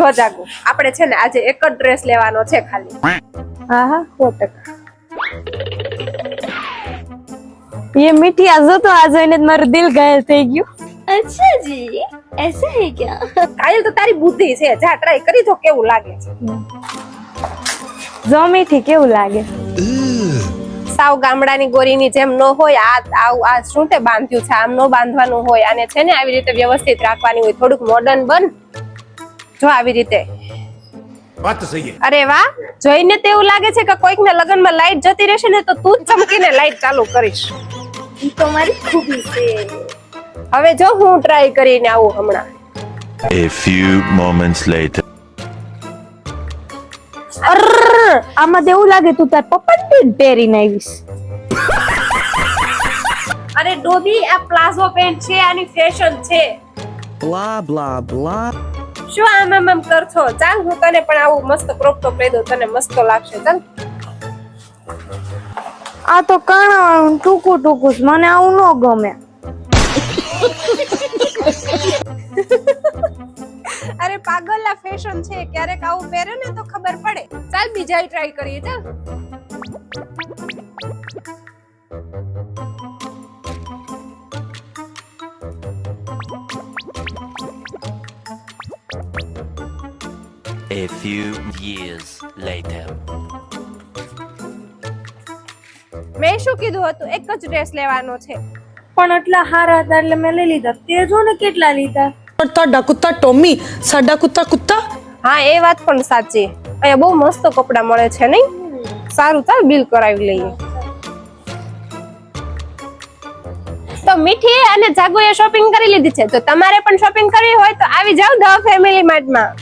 જો જાગો આપણે છે ને આજે એક જ ડ્રેસ લેવાનો છે ખાલી. हाँ हाँ 100%. ये मीठी आजो तो आज इन्हें मारू दिल घायल થઈ ગયું. अच्छा जी ऐसा है क्या? કાયલ તો તારી બુદ્ધિ છે, જા ટ્રાય કરી જો કેવું લાગે છે. જો મીઠી કેવું લાગે. સાવ ગામડાની ગોરીની જેમ ન હોય. આ શું તે બાંધ્યું છે, આમ ન બાંધવાનું હોય. અને છે ને આવી રીતે વ્યવસ્થિત રાખવાની હોય. થોડુંક મોડર્ન બન. જો આવી રીતે. વાત તો સહી છે. અરે વાહ, જોઈને તો એવું લાગે છે કે કોઈકના લગનમાં લાઈટ જતી રહેશે ને તો તું જ ચમકીને લાઈટ ચાલુ કરીશ. ये तो हमारी खूबी से. હવે જો હું ટ્રાય કરીને આવું હમણાં. A few moments later. આમાં તો એવું લાગે તું તાર પપ્પાની પહેરીને આવીશ. અરે ડોબી, આ પ્લાઝો પેન્ટ છે, આની ફેશન છે. Blah blah blah. શું આમ કરશો? ચાલ હું તને પણ આવું મસ્ત ક્રોપ ટોપ લઈ દઉં, તને મસ્ત લાગશે. ચાલ. આ તો કાણા ટૂંકું ટૂંકું છે, મને આવું ન ગમે. અરે પાગલ, આ ફેશન છે, ક્યારેક આવું પહેરે ને તો ખબર પડે. ચાલ બીજા ટ્રાય કરીએ. ચાલ. A few years later. મેં શું કીધું હતું? એક જ ડ્રેસ લેવાનો છે. પણ એટલા હારા હતા એટલે મેં લઈ લીધા. તે જો ને કેટલા લીધા. ਤੁਹਾਡਾ ਕੁੱਤਾ ਟੋਮੀ ਸਾਡਾ ਕੁੱਤਾ ਕੁੱਤਾ હા, એ વાત પણ સાચી. અહીંયા બહુ મસ્ત કપડા મળે છે નહીં? સારું, ચાલ બિલ કરાવી લઈએ. તો મીઠી અને જાગુએ શોપિંગ કરી લીધી છે. તો તમારે પણ શોપિંગ કરવી હોય તો આવી જાવ ધ ફેમિલી માર્ટમાં.